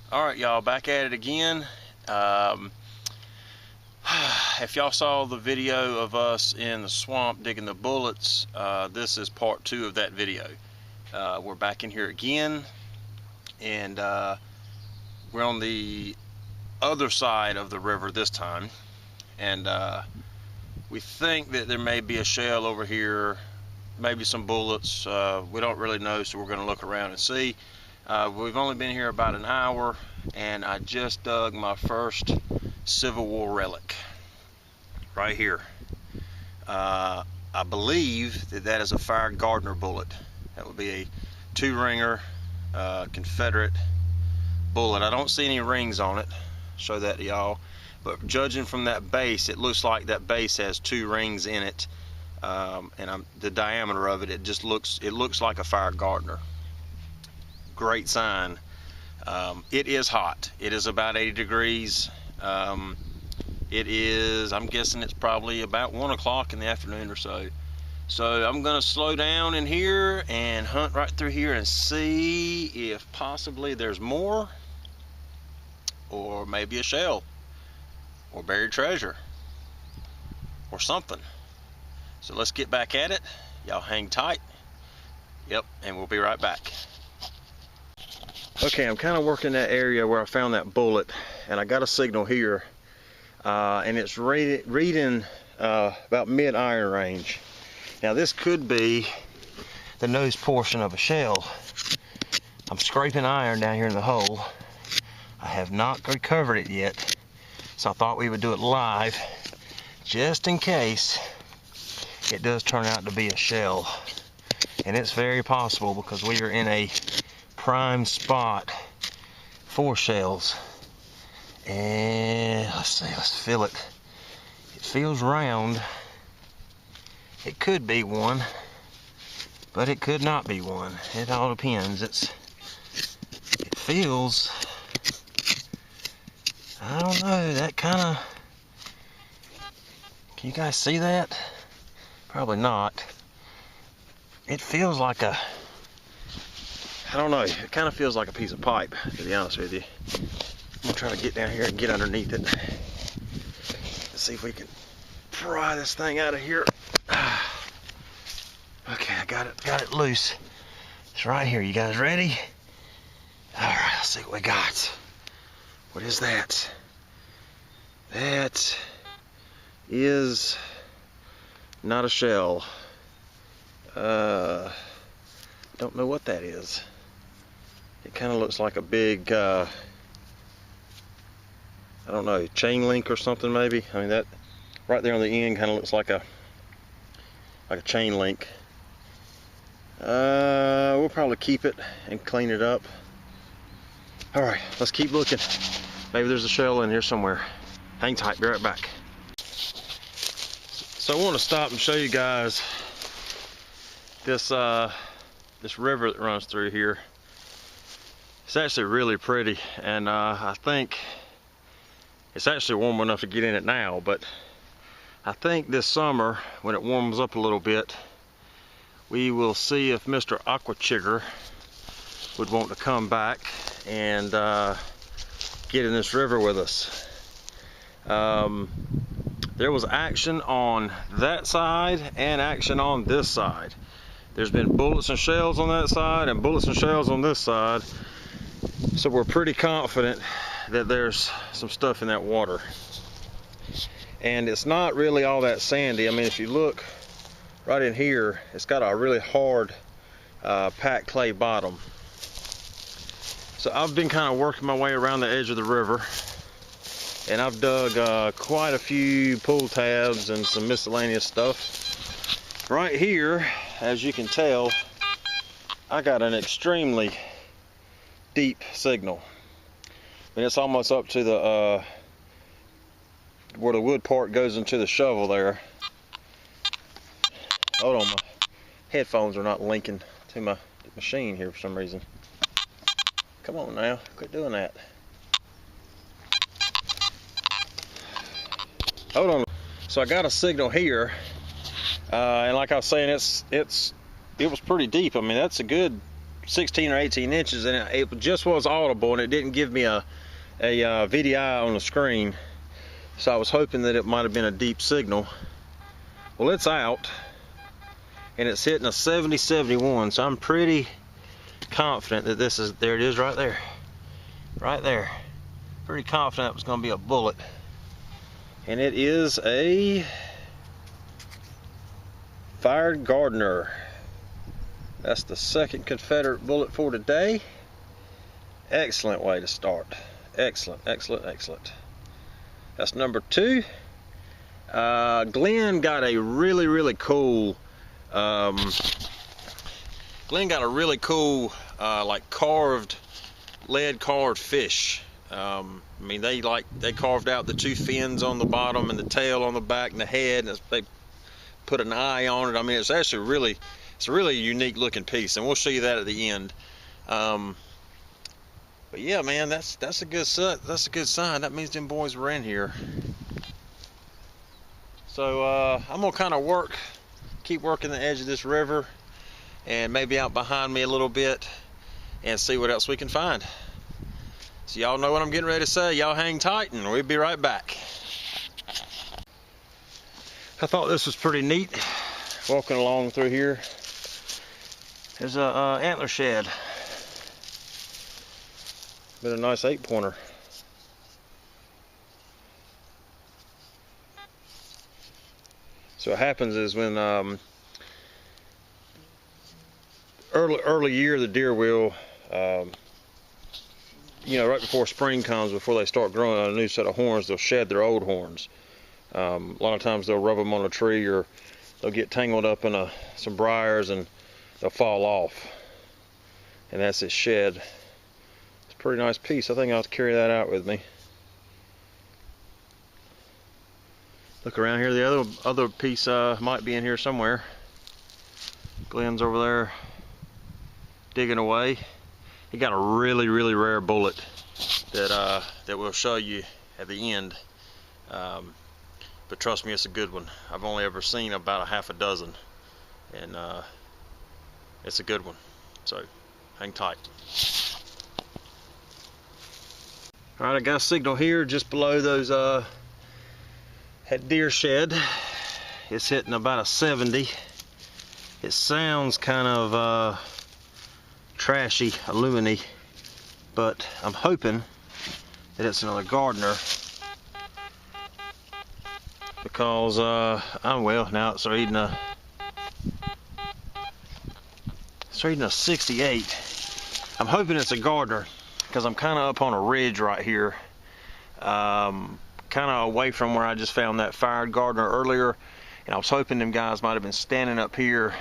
Alright y'all, back at it again. If y'all saw the video of us in the swamp digging the bullets, this is part 2 of that video. We're back in here again, and we're on the other side of the river this time, and we think that there may be a shell over here, maybe some bullets. We don't really know, so we're going to look around and see. We've only been here about an hour, and I just dug my first Civil War relic right here. I believe that is a fire Gardner bullet. That would be a 2-ringer Confederate bullet. I don't see any rings on it. Show that to y'all, but judging from that base, it looks like that base has 2 rings in it, and the diameter of it, it looks like a fire Gardner. Great sign. It is hot. It is about 80 degrees. It is, I'm guessing it's probably about 1 o'clock in the afternoon or so. So I'm gonna slow down in here and hunt right through here and see if possibly there's more, or maybe a shell, or buried treasure, or something. So let's get back at it. Y'all hang tight. Yep, and we'll be right back. Okay, I'm kind of working that area where I found that bullet, and I got a signal here, and it's reading about mid-iron range. Now this could be the nose portion of a shell. I'm scraping iron down here in the hole. I have not recovered it yet, so I thought we would do it live, just in case it does turn out to be a shell. And it's very possible, because we are in a prime spot for shells. And let's feel it. It feels round. It could be one, but it could not be one. It all depends. It feels, I don't know, that kind of, can you guys see that? Probably not. It feels like a, I don't know, it kind of feels like a piece of pipe, to be honest with you. I'm gonna try to get down here and get underneath it. Let's see if we can pry this thing out of here. Okay, I got it loose. It's right here. You guys ready? All right, let's see what we got. What is that? That is not a shell. Don't know what that is. It kind of looks like a big, I don't know, chain link or something maybe. I mean, that right there on the end kind of looks like a chain link. We'll probably keep it and clean it up. All right, let's keep looking. Maybe there's a shell in here somewhere. Hang tight, be right back. So I want to stop and show you guys this river that runs through here. It's actually really pretty, and I think it's actually warm enough to get in it now, but I think this summer, when it warms up a little bit, we will see if Mr. Aquachigger would want to come back and get in this river with us. There was action on that side and action on this side. There's been bullets and shells on that side and bullets and shells on this side. So we're pretty confident that there's some stuff in that water. And it's not really all that sandy. I mean, if you look right in here, it's got a really hard packed clay bottom. So I've been kind of working my way around the edge of the river, and I've dug quite a few pull tabs and some miscellaneous stuff. Right here, as you can tell, I got an extremely deep signal. I mean, it's almost up to the where the wood part goes into the shovel there. Hold on, my headphones are not linking to my machine here for some reason. Come on now, quit doing that. Hold on. So I got a signal here, and like I was saying, it was pretty deep. I mean, that's a good 16 or 18 inches, and it just was audible, and it didn't give me a VDI on the screen, so I was hoping that it might have been a deep signal. Well, it's out, and it's hitting a 70-71, so I'm pretty confident that this is, there it is right there. Right there. Pretty confident it was going to be a bullet. And it is a fired Gardner. That's the second Confederate bullet for today. Excellent way to start. Excellent, excellent, excellent. That's number 2. Glen got a really cool like lead carved fish. I mean, they carved out the 2 fins on the bottom and the tail on the back and the head, and they put an eye on it. I mean, it's actually it's a really unique looking piece, and we'll show you that at the end. But yeah, man, that's a good sign. That means them boys were in here. So I'm gonna kind of keep working the edge of this river, and maybe out behind me a little bit, and see what else we can find. So y'all know what I'm getting ready to say. Y'all hang tight, and we'll be right back. I thought this was pretty neat, walking along through here. There's a antler shed. Been a nice 8-pointer. So what happens is when early year the deer will, you know, right before spring comes, before they start growing on a new set of horns, they'll shed their old horns. A lot of times they'll rub them on a tree, or they'll get tangled up in some briars and they'll fall off. And that's its shed. It's a pretty nice piece. I think I'll carry that out with me. Look around here. The other piece might be in here somewhere. Glen's over there digging away. He got a really rare bullet that we'll show you at the end. But trust me, it's a good one. I've only ever seen about a half a dozen, and it's a good one. So hang tight. All right, I got a signal here just below those that deer shed. It's hitting about a 70. It sounds kind of trashy, aluminy, but I'm hoping that it's another Gardner, because well, now it's reading a 68. I'm hoping it's a Gardner, because I'm kind of up on a ridge right here, kind of away from where I just found that fired Gardner earlier, and I was hoping them guys might have been standing up here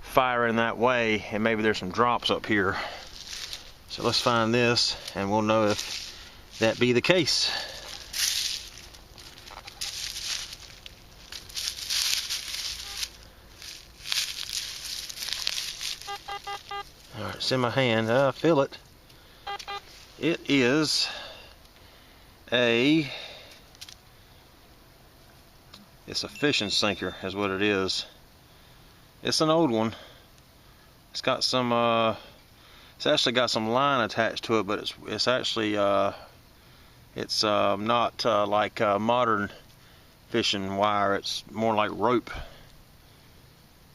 firing that way, and maybe there's some drops up here. So let's find this, and we'll know if that be the case. All right, it's in my hand. I feel it. It is it's a fishing sinker is what it is. It's an old one. It's got some it's actually got some line attached to it, but it's actually it's not like modern fishing wire. It's more like rope.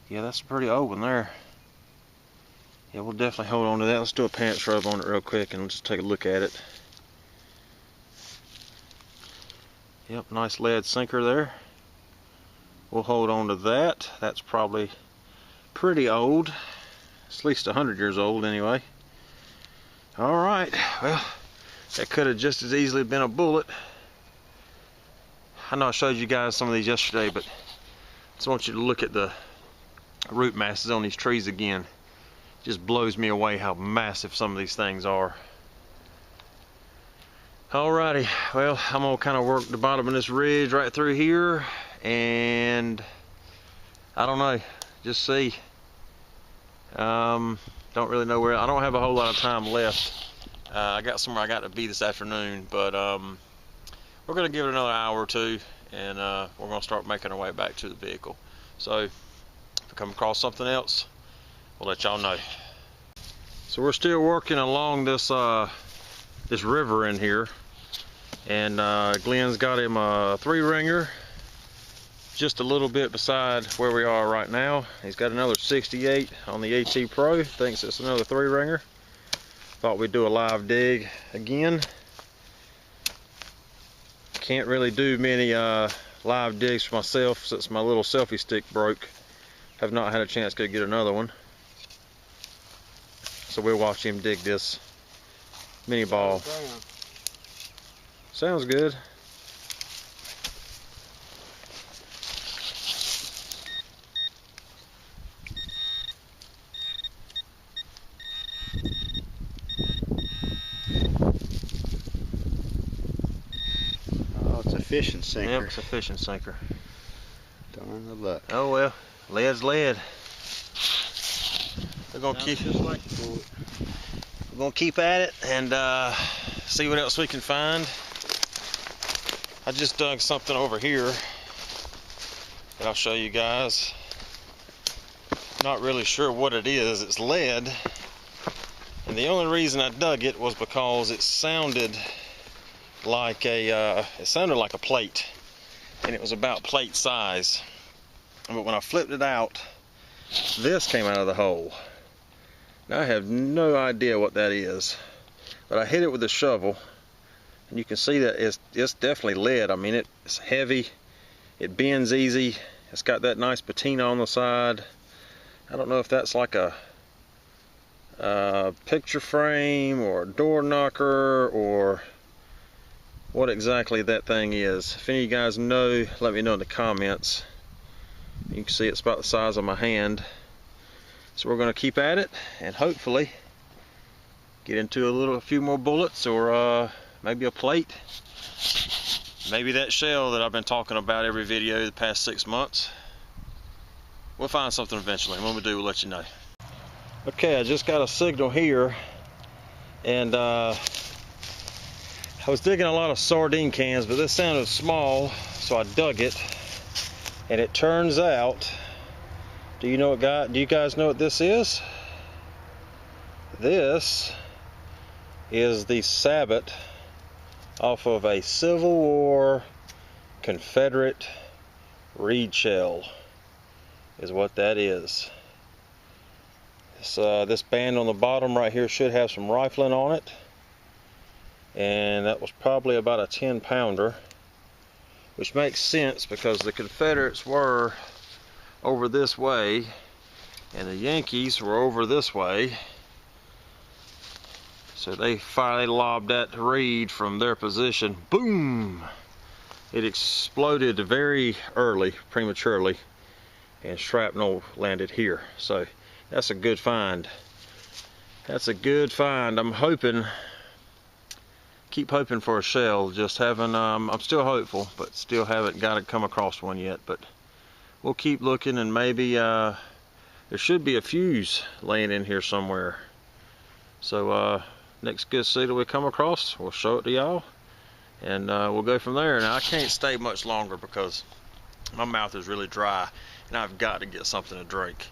Yeah, that's a pretty old one there. Yeah, we'll definitely hold on to that. Let's do a pants rub on it real quick and just take a look at it. Yep, nice lead sinker there. We'll hold on to that. That's probably pretty old. It's at least 100 years old anyway. Alright, well, that could have just as easily been a bullet. I know I showed you guys some of these yesterday, but I just want you to look at the root masses on these trees again. It just blows me away how massive some of these things are. Alrighty, well, I'm gonna kind of work the bottom of this ridge right through here, and I don't know, just see. Don't really know where. I don't have a whole lot of time left. I got somewhere I got to be this afternoon, but we're gonna give it another hour or two, and we're gonna start making our way back to the vehicle. So if we come across something else, we'll let y'all know. So we're still working along this this river in here, and Glen's got him a 3-ringer just a little bit beside where we are right now. He's got another 68 on the AT Pro, thinks it's another 3-ringer. Thought we'd do a live dig again. Can't really do many live digs for myself since my little selfie stick broke. Have not had a chance to get another one. So we'll watch him dig this mini ball. Sounds good. Oh, it's a fishing sinker. Yep, it's a fishing sinker. Darn the luck. Oh well, lead's lead. We're gonna keep at it and see what else we can find. I just dug something over here that I'll show you guys. Not really sure what it is. It's lead, and the only reason I dug it was because it sounded like a plate, and it was about plate size. But when I flipped it out, this came out of the hole. Now I have no idea what that is, but I hit it with a shovel, and you can see that it's definitely lead. I mean, it's heavy, it bends easy, it's got that nice patina on the side. I don't know if that's like a picture frame or a door knocker or what exactly that thing is. If any of you guys know, let me know in the comments. You can see it's about the size of my hand. So we're going to keep at it and hopefully get into a few more bullets, or maybe a plate. Maybe that shell that I've been talking about every video the past 6 months. We'll find something eventually. When we do, we'll let you know. Okay, I just got a signal here, and I was digging a lot of sardine cans, but this sounded small, so I dug it. And it turns out, do you guys know what this is? This is the sabot off of a Civil War Confederate reed shell, is what that is. This band on the bottom right here should have some rifling on it, and that was probably about a 10-pounder, which makes sense because the Confederates were over this way and the Yankees were over this way, so they finally lobbed that reed from their position. Boom! It exploded very early, prematurely, and shrapnel landed here. So that's a good find. That's a good find. I'm hoping, keep hoping for a shell. Just haven't, I'm still hopeful, but still haven't got to come across one yet. But we'll keep looking, and maybe there should be a fuse laying in here somewhere. So next good signal we come across, we'll show it to y'all, and we'll go from there. Now I can't stay much longer because my mouth is really dry and I've got to get something to drink.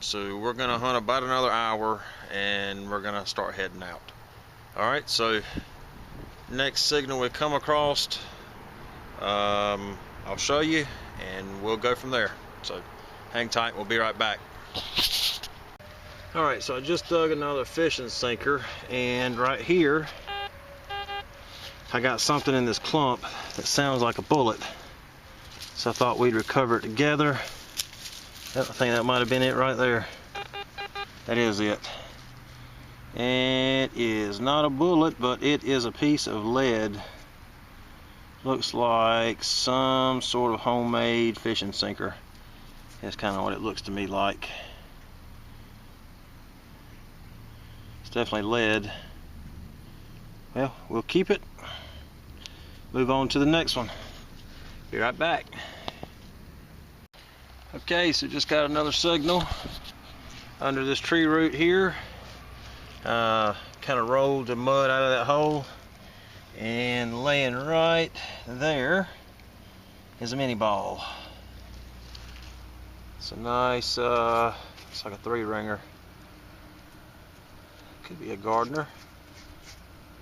So we're gonna hunt about another hour and we're gonna start heading out. Alright, so next signal we come across, I'll show you and we'll go from there. So hang tight, we'll be right back. Alright, so I just dug another fishing sinker, and right here I got something in this clump that sounds like a bullet. So I thought we'd recover it together. I think that might have been it right there. That is it. And it is not a bullet, but it is a piece of lead. Looks like some sort of homemade fishing sinker. That's kind of what it looks to me like. It's definitely lead. Well, we'll keep it. Move on to the next one. Be right back. Okay, so just got another signal under this tree root here. Kind of rolled the mud out of that hole, and laying right there is a mini ball. It's a nice, looks like a 3-ringer. Could be a Gardner.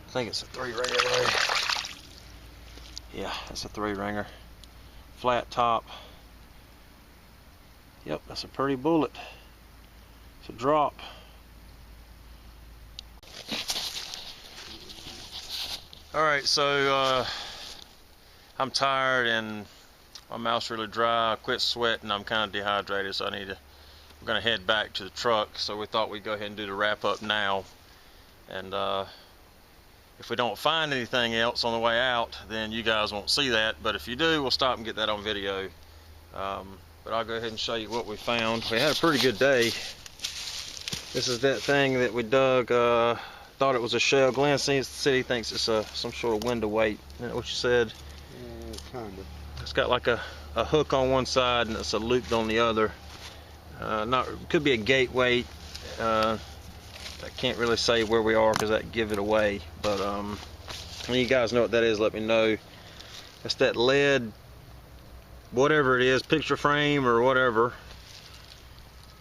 I think it's a 3-ringer though. Yeah, that's a 3-ringer. Flat top. Yep, that's a pretty bullet. It's a drop. Alright, so I'm tired and my mouth's really dry. I quit sweating. I'm kind of dehydrated, so we're going to head back to the truck. So we thought we'd go ahead and do the wrap up now. And if we don't find anything else on the way out, then you guys won't see that. But if you do, we'll stop and get that on video. But I'll go ahead and show you what we found. We had a pretty good day. This is that thing that we dug. Thought it was a shell. Glen said he thinks it's some sort of window weight. Isn't that what you said? Yeah, kind of. It's got like a hook on one side and it's a loop on the other. Could be a gate weight. I can't really say where we are because that give it away. But when you guys know what that is, let me know. It's that lead, whatever it is, picture frame or whatever.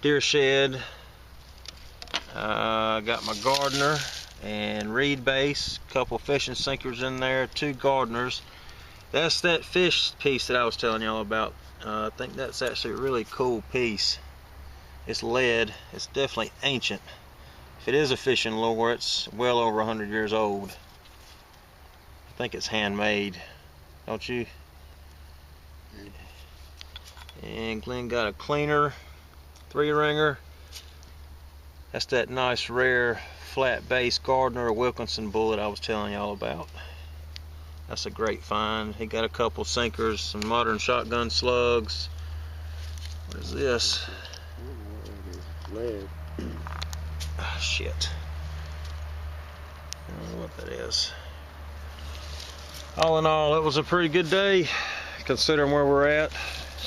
Deer shed. Got my Gardner and reed base, a couple fishing sinkers in there, 2 Gardners. That's that fish piece that I was telling y'all about. I think that's actually a really cool piece. It's lead. It's definitely ancient. If it is a fishing lure, it's well over 100 years old. I think it's handmade, don't you? And Glen got a cleaner, 3-ringer. That's that nice rare flat base Gardner or Wilkinson bullet I was telling y'all about. That's a great find. He got a couple sinkers, some modern shotgun slugs. What is this? Lead. Ah, shit. I don't know what that is. All in all, it was a pretty good day considering where we're at,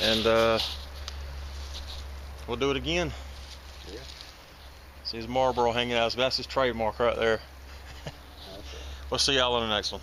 and we'll do it again. Yeah. See his Marlboro hanging out. That's his trademark right there. We'll see y'all on the next one.